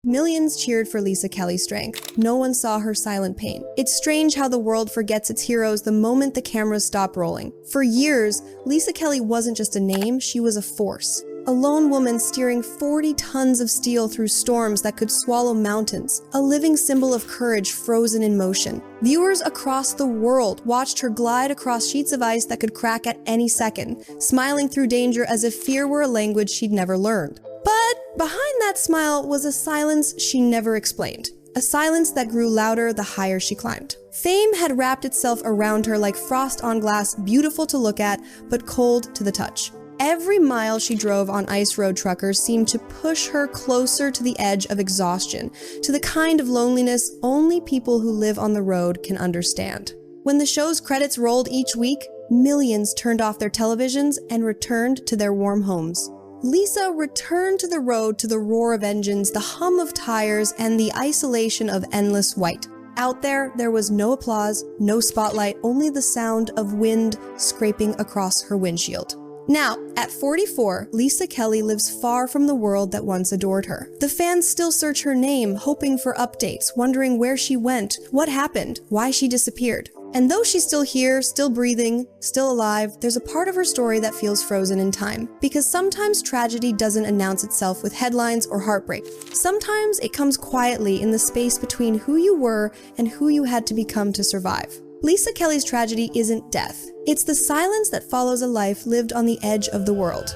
Millions cheered for Lisa Kelly's strength. No one saw her silent pain. It's strange how the world forgets its heroes the moment the cameras stop rolling. For years, Lisa Kelly wasn't just a name, she was a force. A lone woman steering 40 tons of steel through storms that could swallow mountains. A living symbol of courage frozen in motion. Viewers across the world watched her glide across sheets of ice that could crack at any second, smiling through danger as if fear were a language she'd never learned. But behind that smile was a silence she never explained. A silence that grew louder the higher she climbed. Fame had wrapped itself around her like frost on glass, beautiful to look at, but cold to the touch. Every mile she drove on ice road truckers seemed to push her closer to the edge of exhaustion, to the kind of loneliness only people who live on the road can understand. When the show's credits rolled each week, millions turned off their televisions and returned to their warm homes. Lisa returned to the road to the roar of engines, the hum of tires, and the isolation of endless white. Out there was no applause, no spotlight, only the sound of wind scraping across her windshield. Now, at 44, Lisa Kelly lives far from the world that once adored her. The fans still search her name, hoping for updates, wondering where she went, what happened, why she disappeared. And though she's still here, still breathing, still alive, there's a part of her story that feels frozen in time. Because sometimes tragedy doesn't announce itself with headlines or heartbreak. Sometimes it comes quietly in the space between who you were and who you had to become to survive. Lisa Kelly's tragedy isn't death. It's the silence that follows a life lived on the edge of the world.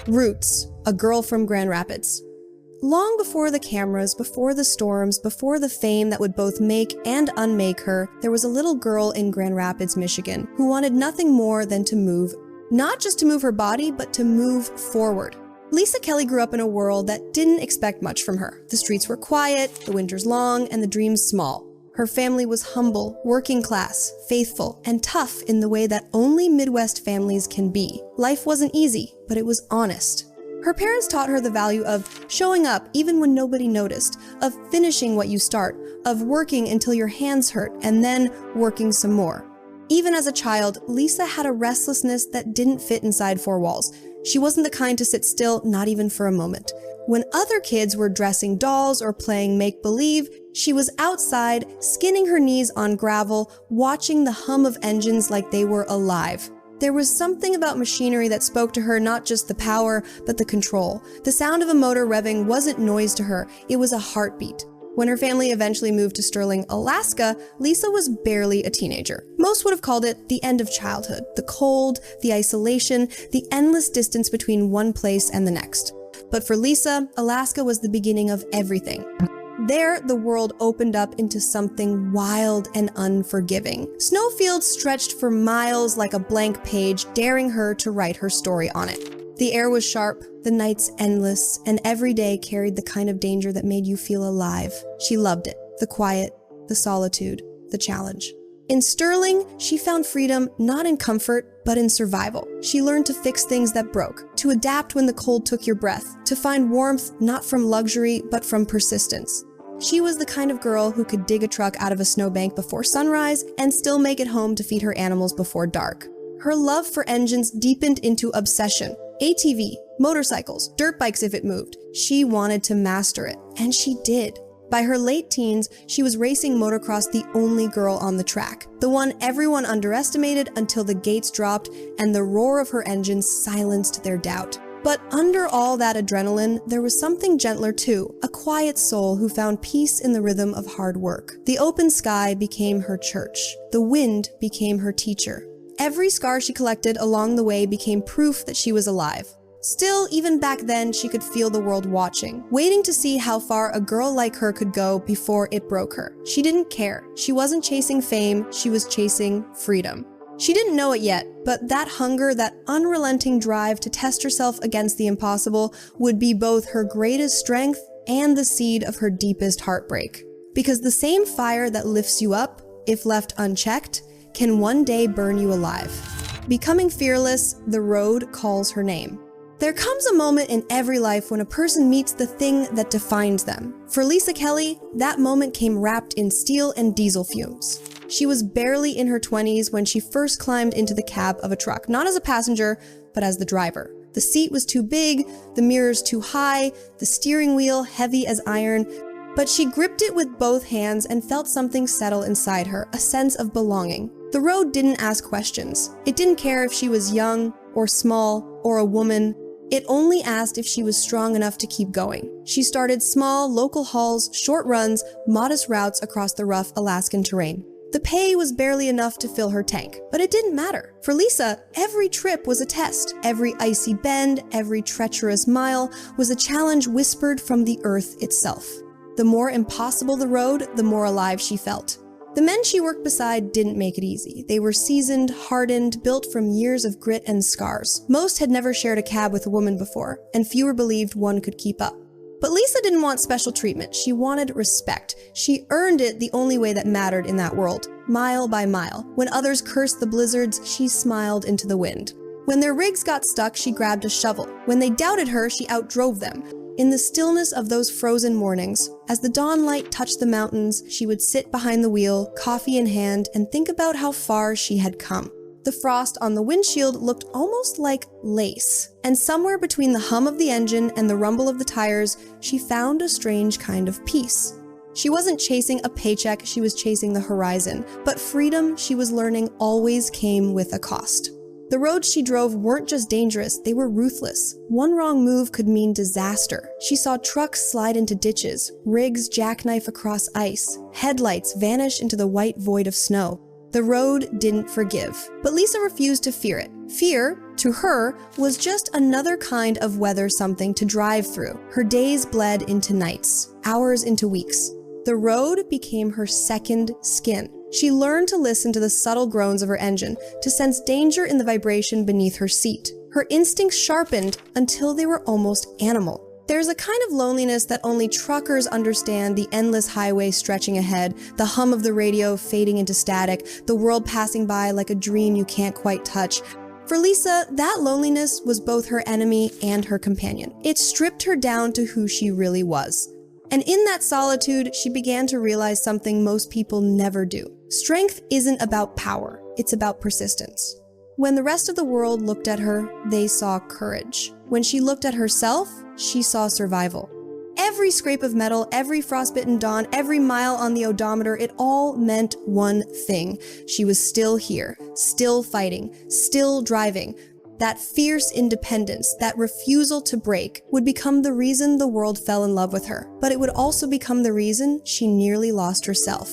Roots, a girl from Grand Rapids. Long before the cameras, before the storms, before the fame that would both make and unmake her, there was a little girl in Grand Rapids, Michigan, who wanted nothing more than to move. Not just to move her body, but to move forward. Lisa Kelly grew up in a world that didn't expect much from her. The streets were quiet, the winters long, and the dreams small. Her family was humble, working class, faithful, and tough in the way that only Midwest families can be. Life wasn't easy, but it was honest. Her parents taught her the value of showing up even when nobody noticed, of finishing what you start, of working until your hands hurt, and then working some more. Even as a child, Lisa had a restlessness that didn't fit inside four walls. She wasn't the kind to sit still, not even for a moment. When other kids were dressing dolls or playing make-believe, she was outside, skinning her knees on gravel, watching the hum of engines like they were alive. There was something about machinery that spoke to her, not just the power, but the control. The sound of a motor revving wasn't noise to her, it was a heartbeat. When her family eventually moved to Sterling, Alaska, Lisa was barely a teenager. Most would have called it the end of childhood, the cold, the isolation, the endless distance between one place and the next. But for Lisa, Alaska was the beginning of everything. There, the world opened up into something wild and unforgiving. Snowfields stretched for miles like a blank page, daring her to write her story on it. The air was sharp, the nights endless, and every day carried the kind of danger that made you feel alive. She loved it. The quiet, the solitude, the challenge. In Sterling, she found freedom not in comfort, but in survival. She learned to fix things that broke, to adapt when the cold took your breath, to find warmth not from luxury, but from persistence. She was the kind of girl who could dig a truck out of a snowbank before sunrise and still make it home to feed her animals before dark. Her love for engines deepened into obsession. ATV, motorcycles, dirt bikes if it moved. She wanted to master it, and she did. By her late teens, she was racing motocross, the only girl on the track, the one everyone underestimated until the gates dropped and the roar of her engines silenced their doubt. But under all that adrenaline, there was something gentler too, a quiet soul who found peace in the rhythm of hard work. The open sky became her church. The wind became her teacher. Every scar she collected along the way became proof that she was alive. Still, even back then, she could feel the world watching, waiting to see how far a girl like her could go before it broke her. She didn't care. She wasn't chasing fame, she was chasing freedom. She didn't know it yet, but that hunger, that unrelenting drive to test herself against the impossible would be both her greatest strength and the seed of her deepest heartbreak. Because the same fire that lifts you up, if left unchecked, can one day burn you alive. Becoming fearless, the road calls her name. There comes a moment in every life when a person meets the thing that defines them. For Lisa Kelly, that moment came wrapped in steel and diesel fumes. She was barely in her 20s when she first climbed into the cab of a truck, not as a passenger, but as the driver. The seat was too big, the mirrors too high, the steering wheel heavy as iron. But she gripped it with both hands and felt something settle inside her, a sense of belonging. The road didn't ask questions. It didn't care if she was young, or small, or a woman. It only asked if she was strong enough to keep going. She started small, local hauls, short runs, modest routes across the rough Alaskan terrain. The pay was barely enough to fill her tank, but it didn't matter. For Lisa, every trip was a test. Every icy bend, every treacherous mile was a challenge whispered from the earth itself. The more impossible the road, the more alive she felt. The men she worked beside didn't make it easy. They were seasoned, hardened, built from years of grit and scars. Most had never shared a cab with a woman before, and fewer believed one could keep up. But Lisa didn't want special treatment. She wanted respect. She earned it the only way that mattered in that world, mile by mile. When others cursed the blizzards, she smiled into the wind. When their rigs got stuck, she grabbed a shovel. When they doubted her, she outdrove them. In the stillness of those frozen mornings, as the dawn light touched the mountains, she would sit behind the wheel, coffee in hand, and think about how far she had come. The frost on the windshield looked almost like lace, and somewhere between the hum of the engine and the rumble of the tires, she found a strange kind of peace. She wasn't chasing a paycheck, she was chasing the horizon, but freedom, she was learning, always came with a cost. The roads she drove weren't just dangerous, they were ruthless. One wrong move could mean disaster. She saw trucks slide into ditches, rigs jackknife across ice, headlights vanish into the white void of snow. The road didn't forgive, but Lisa refused to fear it. Fear, to her, was just another kind of weather, something to drive through. Her days bled into nights, hours into weeks. The road became her second skin. She learned to listen to the subtle groans of her engine, to sense danger in the vibration beneath her seat. Her instincts sharpened until they were almost animal. There's a kind of loneliness that only truckers understand, the endless highway stretching ahead, the hum of the radio fading into static, the world passing by like a dream you can't quite touch. For Lisa, that loneliness was both her enemy and her companion. It stripped her down to who she really was. And in that solitude, she began to realize something most people never do. Strength isn't about power, it's about persistence. When the rest of the world looked at her, they saw courage. When she looked at herself, she saw survival. Every scrape of metal, every frostbitten dawn, every mile on the odometer, it all meant one thing. She was still here, still fighting, still driving. That fierce independence, that refusal to break, would become the reason the world fell in love with her. But it would also become the reason she nearly lost herself.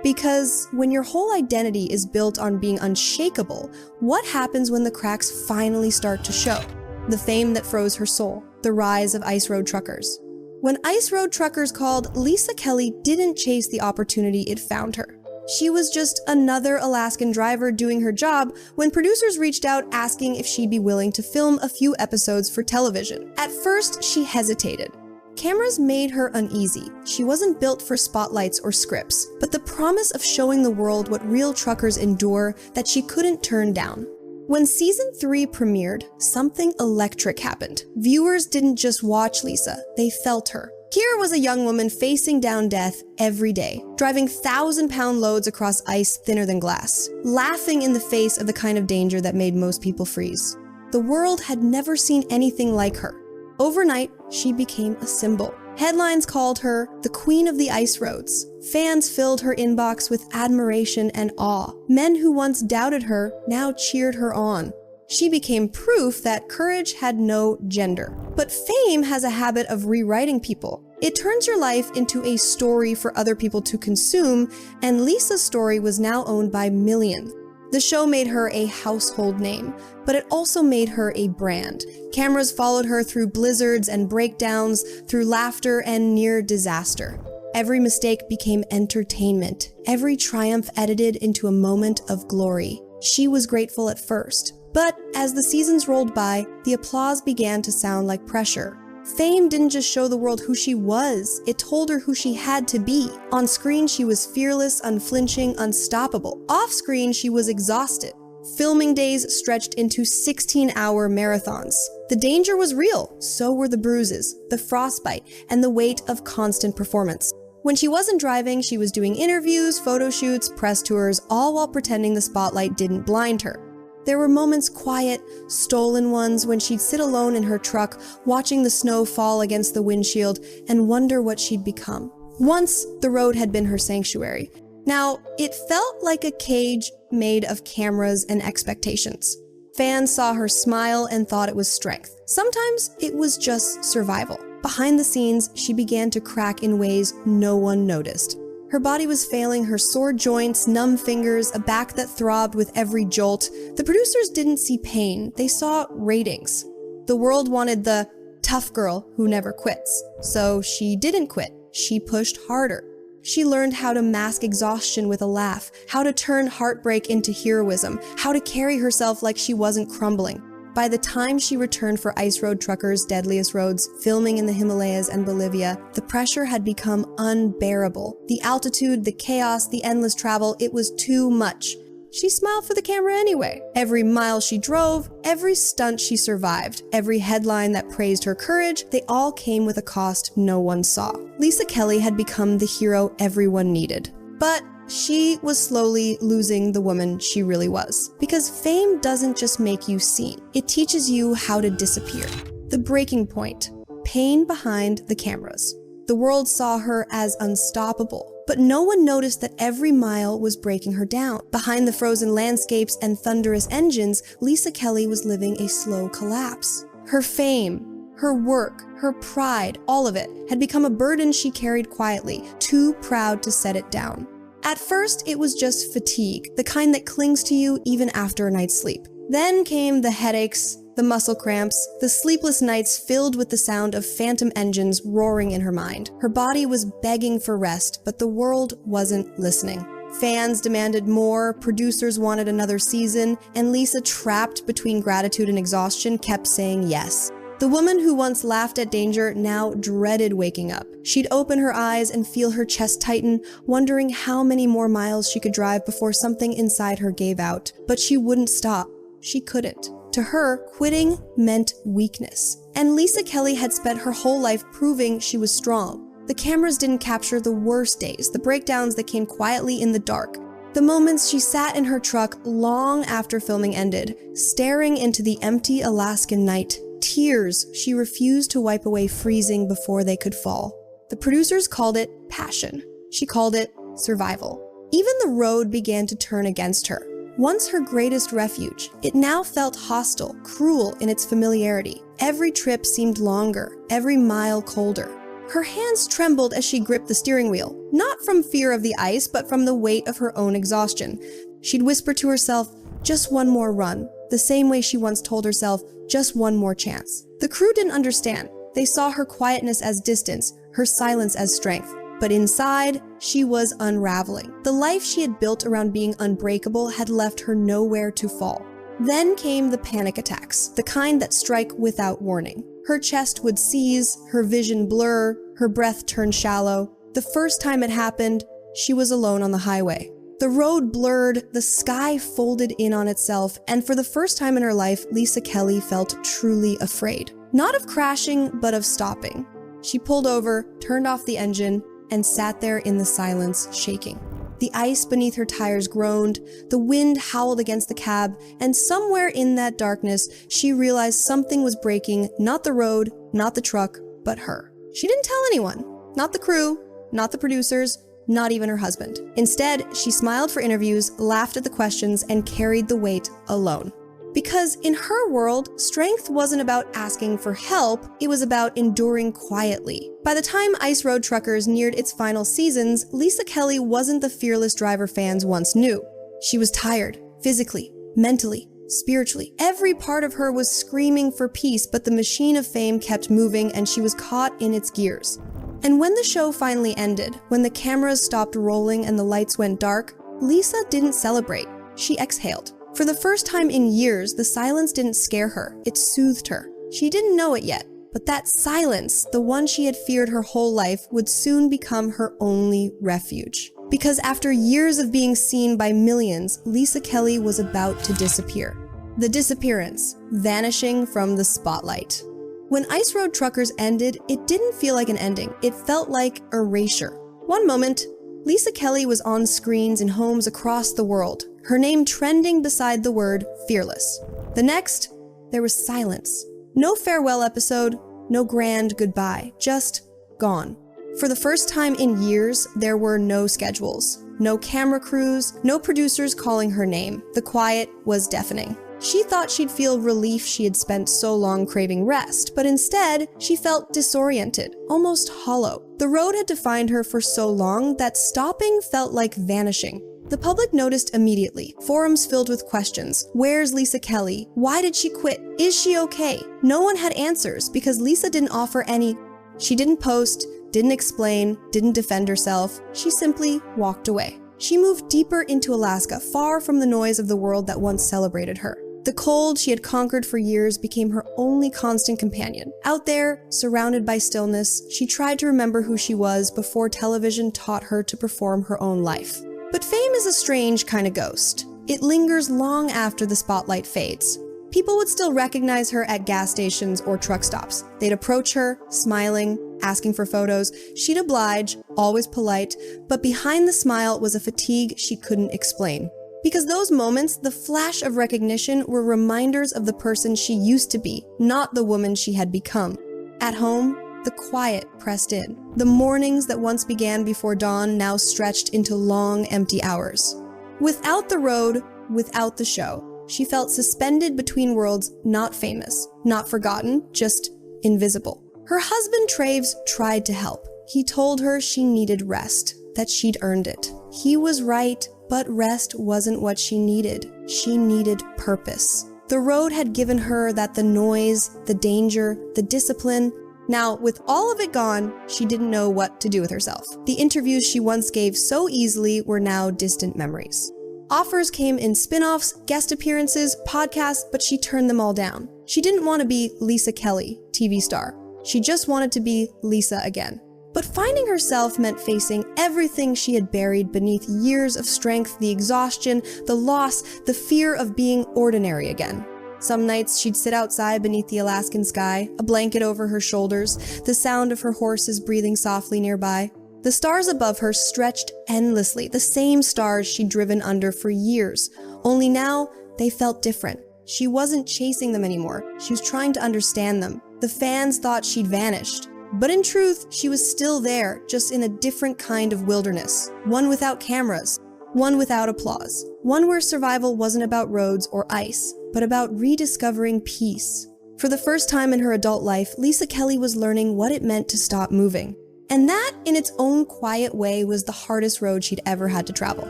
Because when your whole identity is built on being unshakable, what happens when the cracks finally start to show? The fame that froze her soul, the rise of ice road truckers. When ice road truckers called, Lisa Kelly didn't chase the opportunity, it found her. She was just another Alaskan driver doing her job when producers reached out asking if she'd be willing to film a few episodes for television. At first, she hesitated. Cameras made her uneasy. She wasn't built for spotlights or scripts, but the promise of showing the world what real truckers endure that she couldn't turn down. When season 3 premiered, something electric happened. Viewers didn't just watch Lisa, they felt her. Kira was a young woman facing down death every day, driving 1,000-pound loads across ice thinner than glass, laughing in the face of the kind of danger that made most people freeze. The world had never seen anything like her. Overnight, she became a symbol. Headlines called her the Queen of the Ice Roads. Fans filled her inbox with admiration and awe. Men who once doubted her now cheered her on. She became proof that courage had no gender. But fame has a habit of rewriting people. It turns your life into a story for other people to consume, and Lisa's story was now owned by millions. The show made her a household name, but it also made her a brand. Cameras followed her through blizzards and breakdowns, through laughter and near disaster. Every mistake became entertainment, every triumph edited into a moment of glory. She was grateful at first, but as the seasons rolled by, the applause began to sound like pressure. Fame didn't just show the world who she was, it told her who she had to be. On screen, she was fearless, unflinching, unstoppable. Off screen, she was exhausted. Filming days stretched into 16-hour marathons. The danger was real, so were the bruises, the frostbite, and the weight of constant performance. When she wasn't driving, she was doing interviews, photo shoots, press tours, all while pretending the spotlight didn't blind her. There were moments, quiet, stolen ones, when she'd sit alone in her truck, watching the snow fall against the windshield and wonder what she'd become. Once, the road had been her sanctuary. Now, it felt like a cage made of cameras and expectations. Fans saw her smile and thought it was strength. Sometimes it was just survival. Behind the scenes, she began to crack in ways no one noticed. Her body was failing her, sore joints, numb fingers, a back that throbbed with every jolt. The producers didn't see pain, they saw ratings. The world wanted the tough girl who never quits. So she didn't quit, she pushed harder. She learned how to mask exhaustion with a laugh, how to turn heartbreak into heroism, how to carry herself like she wasn't crumbling. By the time she returned for Ice Road Truckers' Deadliest Roads, filming in the Himalayas and Bolivia, the pressure had become unbearable. The altitude, the chaos, the endless travel, it was too much. She smiled for the camera anyway. Every mile she drove, every stunt she survived, every headline that praised her courage, they all came with a cost no one saw. Lisa Kelly had become the hero everyone needed. But she was slowly losing the woman she really was. Because fame doesn't just make you seen, it teaches you how to disappear. The breaking point. Pain behind the cameras. The world saw her as unstoppable. But no one noticed that every mile was breaking her down. Behind the frozen landscapes and thunderous engines, Lisa Kelly was living a slow collapse. Her fame, her work, her pride, all of it, had become a burden she carried quietly, too proud to set it down. At first, it was just fatigue, the kind that clings to you even after a night's sleep. Then came the headaches, the muscle cramps, the sleepless nights filled with the sound of phantom engines roaring in her mind. Her body was begging for rest, but the world wasn't listening. Fans demanded more, producers wanted another season, and Lisa, trapped between gratitude and exhaustion, kept saying yes. The woman who once laughed at danger now dreaded waking up. She'd open her eyes and feel her chest tighten, wondering how many more miles she could drive before something inside her gave out. But she wouldn't stop. She couldn't. To her, quitting meant weakness. And Lisa Kelly had spent her whole life proving she was strong. The cameras didn't capture the worst days, the breakdowns that came quietly in the dark. The moments she sat in her truck long after filming ended, staring into the empty Alaskan night. Tears she refused to wipe away, freezing before they could fall. The producers called it passion. She called it survival. Even the road began to turn against her. Once her greatest refuge, it now felt hostile, cruel in its familiarity. Every trip seemed longer, every mile colder. Her hands trembled as she gripped the steering wheel, not from fear of the ice, but from the weight of her own exhaustion. She'd whisper to herself, just one more run, the same way she once told herself, just one more chance. The crew didn't understand. They saw her quietness as distance, her silence as strength. But inside, she was unraveling. The life she had built around being unbreakable had left her nowhere to fall. Then came the panic attacks, the kind that strike without warning. Her chest would seize, her vision blur, her breath turn shallow. The first time it happened, she was alone on the highway. The road blurred, the sky folded in on itself, and for the first time in her life, Lisa Kelly felt truly afraid. Not of crashing, but of stopping. She pulled over, turned off the engine, and sat there in the silence, shaking. The ice beneath her tires groaned, the wind howled against the cab, and somewhere in that darkness, she realized something was breaking, not the road, not the truck, but her. She didn't tell anyone, not the crew, not the producers, not even her husband. Instead, she smiled for interviews, laughed at the questions, and carried the weight alone. Because in her world, strength wasn't about asking for help, it was about enduring quietly. By the time Ice Road Truckers neared its final seasons, Lisa Kelly wasn't the fearless driver fans once knew. She was tired, physically, mentally, spiritually. Every part of her was screaming for peace, but the machine of fame kept moving and she was caught in its gears. And when the show finally ended, when the cameras stopped rolling and the lights went dark, Lisa didn't celebrate. She exhaled. For the first time in years, the silence didn't scare her, it soothed her. She didn't know it yet, but that silence, the one she had feared her whole life, would soon become her only refuge. Because after years of being seen by millions, Lisa Kelly was about to disappear. The disappearance, vanishing from the spotlight. When Ice Road Truckers ended, it didn't feel like an ending, it felt like erasure. One moment, Lisa Kelly was on screens in homes across the world, her name trending beside the word fearless. The next, there was silence. No farewell episode, no grand goodbye, just gone. For the first time in years, there were no schedules, no camera crews, no producers calling her name. The quiet was deafening. She thought she'd feel relief she had spent so long craving rest, but instead, she felt disoriented, almost hollow. The road had defined her for so long that stopping felt like vanishing. The public noticed immediately. Forums filled with questions. Where's Lisa Kelly? Why did she quit? Is she okay? No one had answers because Lisa didn't offer any. She didn't post, didn't explain, didn't defend herself. She simply walked away. She moved deeper into Alaska, far from the noise of the world that once celebrated her. The cold she had conquered for years became her only constant companion. Out there, surrounded by stillness, she tried to remember who she was before television taught her to perform her own life. But fame is a strange kind of ghost. It lingers long after the spotlight fades. People would still recognize her at gas stations or truck stops. They'd approach her, smiling, asking for photos. She'd oblige, always polite, but behind the smile was a fatigue she couldn't explain. Because those moments, the flash of recognition, were reminders of the person she used to be, not the woman she had become. At home, the quiet pressed in. The mornings that once began before dawn now stretched into long, empty hours. Without the road, without the show, she felt suspended between worlds, not famous, not forgotten, just invisible. Her husband Traves tried to help. He told her she needed rest, that she'd earned it. He was right, but rest wasn't what she needed. She needed purpose. The road had given her that the noise, the danger, the discipline. Now, with all of it gone, she didn't know what to do with herself. The interviews she once gave so easily were now distant memories. Offers came in spin-offs, guest appearances, podcasts, but she turned them all down. She didn't want to be Lisa Kelly, TV star. She just wanted to be Lisa again. But finding herself meant facing everything she had buried beneath years of strength, the exhaustion, the loss, the fear of being ordinary again. Some nights she'd sit outside beneath the Alaskan sky, a blanket over her shoulders, the sound of her horses breathing softly nearby. The stars above her stretched endlessly, the same stars she'd driven under for years, only now they felt different. She wasn't chasing them anymore, she was trying to understand them. The fans thought she'd vanished. But in truth, she was still there, just in a different kind of wilderness. One without cameras, one without applause, one where survival wasn't about roads or ice, but about rediscovering peace. For the first time in her adult life, Lisa Kelly was learning what it meant to stop moving. And that, in its own quiet way, was the hardest road she'd ever had to travel.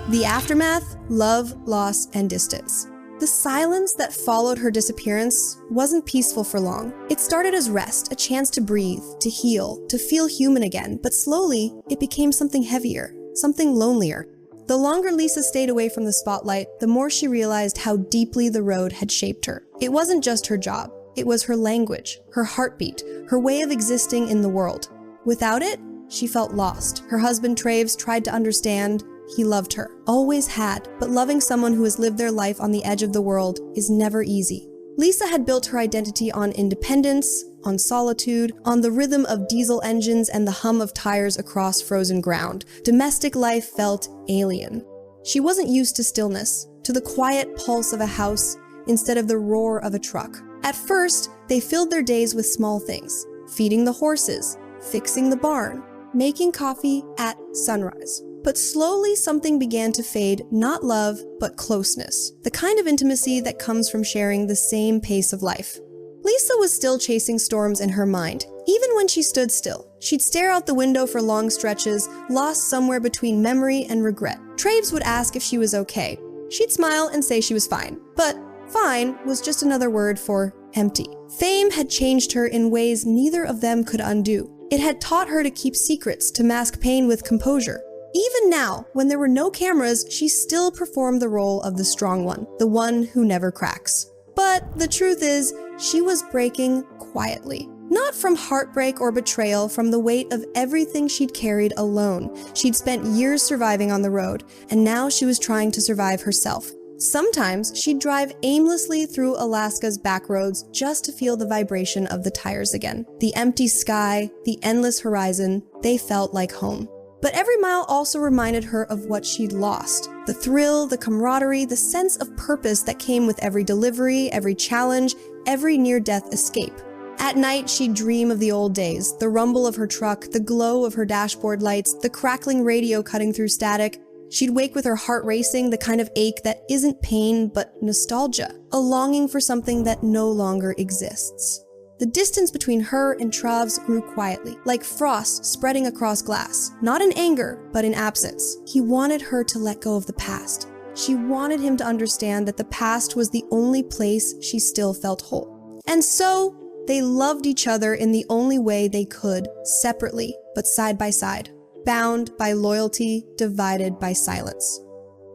The aftermath: love, loss, and distance. The silence that followed her disappearance wasn't peaceful for long. It started as rest, a chance to breathe, to heal, to feel human again, but slowly, it became something heavier, something lonelier. The longer Lisa stayed away from the spotlight, the more she realized how deeply the road had shaped her. It wasn't just her job. It was her language, her heartbeat, her way of existing in the world. Without it, she felt lost. Her husband Traves tried to understand. He loved her, always had, but loving someone who has lived their life on the edge of the world is never easy. Lisa had built her identity on independence, on solitude, on the rhythm of diesel engines and the hum of tires across frozen ground. Domestic life felt alien. She wasn't used to stillness, to the quiet pulse of a house instead of the roar of a truck. At first, they filled their days with small things: feeding the horses, fixing the barn, making coffee at sunrise. But slowly something began to fade, not love, but closeness. The kind of intimacy that comes from sharing the same pace of life. Lisa was still chasing storms in her mind. Even when she stood still, she'd stare out the window for long stretches, lost somewhere between memory and regret. Traves would ask if she was okay. She'd smile and say she was fine. But fine was just another word for empty. Fame had changed her in ways neither of them could undo. It had taught her to keep secrets, to mask pain with composure. Even now, when there were no cameras, she still performed the role of the strong one, the one who never cracks. But the truth is, she was breaking quietly. Not from heartbreak or betrayal, from the weight of everything she'd carried alone. She'd spent years surviving on the road, and now she was trying to survive herself. Sometimes she'd drive aimlessly through Alaska's back roads just to feel the vibration of the tires again. The empty sky, the endless horizon, they felt like home. But every mile also reminded her of what she'd lost. The thrill, the camaraderie, the sense of purpose that came with every delivery, every challenge, every near-death escape. At night, she'd dream of the old days, the rumble of her truck, the glow of her dashboard lights, the crackling radio cutting through static. She'd wake with her heart racing, the kind of ache that isn't pain but nostalgia, a longing for something that no longer exists. The distance between her and Trav's grew quietly, like frost spreading across glass, not in anger, but in absence. He wanted her to let go of the past. She wanted him to understand that the past was the only place she still felt whole. And so, they loved each other in the only way they could, separately, but side by side, bound by loyalty, divided by silence.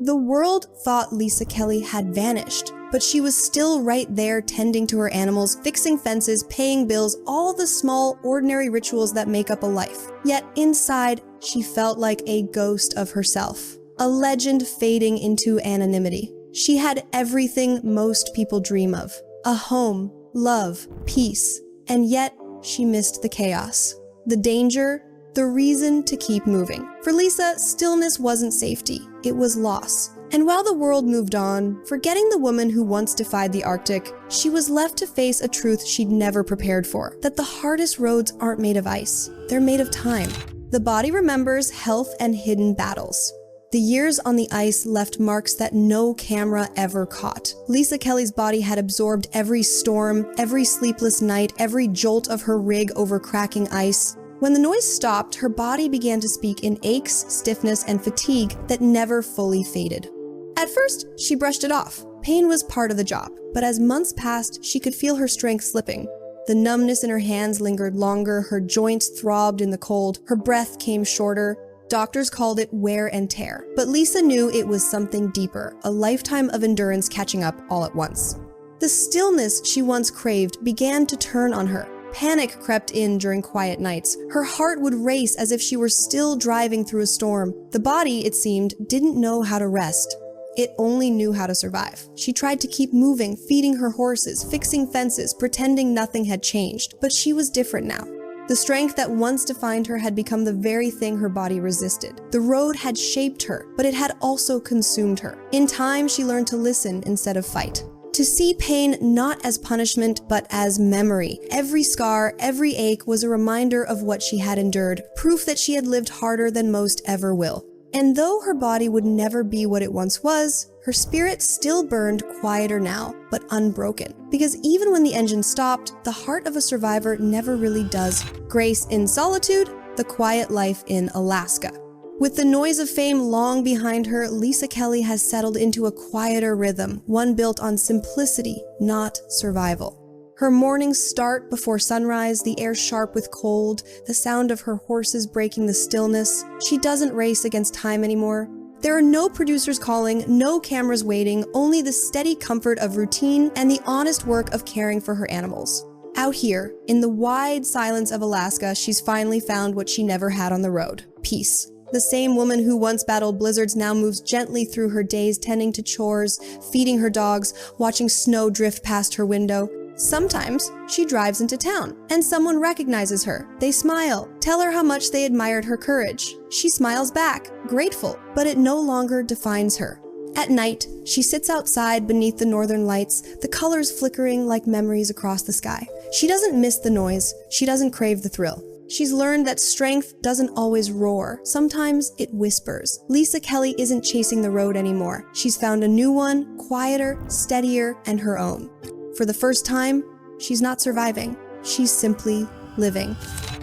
The world thought Lisa Kelly had vanished, but she was still right there tending to her animals, fixing fences, paying bills, all the small, ordinary rituals that make up a life. Yet inside, she felt like a ghost of herself, a legend fading into anonymity. She had everything most people dream of: a home, love, peace, and yet she missed the chaos, the danger, the reason to keep moving. For Lisa, stillness wasn't safety, it was loss. And while the world moved on, forgetting the woman who once defied the Arctic, she was left to face a truth she'd never prepared for: that the hardest roads aren't made of ice, they're made of time. The body remembers health and hidden battles. The years on the ice left marks that no camera ever caught. Lisa Kelly's body had absorbed every storm, every sleepless night, every jolt of her rig over cracking ice. When the noise stopped, her body began to speak in aches, stiffness, and fatigue that never fully faded. At first, she brushed it off. Pain was part of the job, but as months passed, she could feel her strength slipping. The numbness in her hands lingered longer, her joints throbbed in the cold, her breath came shorter. Doctors called it wear and tear, but Lisa knew it was something deeper, a lifetime of endurance catching up all at once. The stillness she once craved began to turn on her. Panic crept in during quiet nights. Her heart would race as if she were still driving through a storm. The body, it seemed, didn't know how to rest. It only knew how to survive. She tried to keep moving, feeding her horses, fixing fences, pretending nothing had changed. But she was different now. The strength that once defined her had become the very thing her body resisted. The road had shaped her, but it had also consumed her. In time, she learned to listen instead of fight. To see pain not as punishment, but as memory. Every scar, every ache was a reminder of what she had endured, proof that she had lived harder than most ever will. And though her body would never be what it once was, her spirit still burned quieter now, but unbroken. Because even when the engine stopped, the heart of a survivor never really does. Grace in solitude, the quiet life in Alaska. With the noise of fame long behind her, Lisa Kelly has settled into a quieter rhythm, one built on simplicity, not survival. Her mornings start before sunrise, the air sharp with cold, the sound of her horses breaking the stillness. She doesn't race against time anymore. There are no producers calling, no cameras waiting, only the steady comfort of routine and the honest work of caring for her animals. Out here, in the wide silence of Alaska, she's finally found what she never had on the road: peace. The same woman who once battled blizzards now moves gently through her days, tending to chores, feeding her dogs, watching snow drift past her window. Sometimes she drives into town, and someone recognizes her. They smile, tell her how much they admired her courage. She smiles back, grateful, but it no longer defines her. At night, she sits outside beneath the northern lights, the colors flickering like memories across the sky. She doesn't miss the noise, she doesn't crave the thrill. She's learned that strength doesn't always roar. Sometimes it whispers. Lisa Kelly isn't chasing the road anymore. She's found a new one, quieter, steadier, and her own. For the first time, she's not surviving. She's simply living.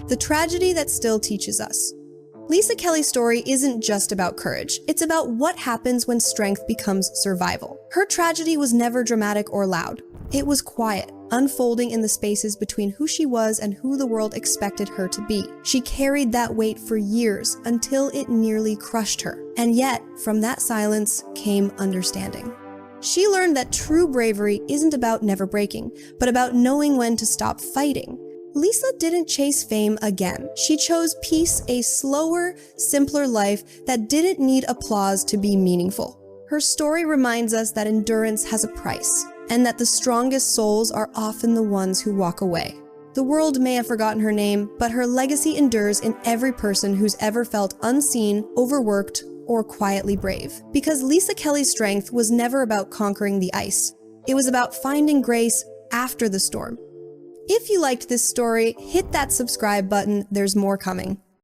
The tragedy that still teaches us. Lisa Kelly's story isn't just about courage. It's about what happens when strength becomes survival. Her tragedy was never dramatic or loud. It was quiet, unfolding in the spaces between who she was and who the world expected her to be. She carried that weight for years until it nearly crushed her. And yet, from that silence came understanding. She learned that true bravery isn't about never breaking, but about knowing when to stop fighting. Lisa didn't chase fame again. She chose peace, a slower, simpler life that didn't need applause to be meaningful. Her story reminds us that endurance has a price, and that the strongest souls are often the ones who walk away. The world may have forgotten her name, but her legacy endures in every person who's ever felt unseen, overworked, or quietly brave. Because Lisa Kelly's strength was never about conquering the ice. It was about finding grace after the storm. If you liked this story, hit that subscribe button, there's more coming.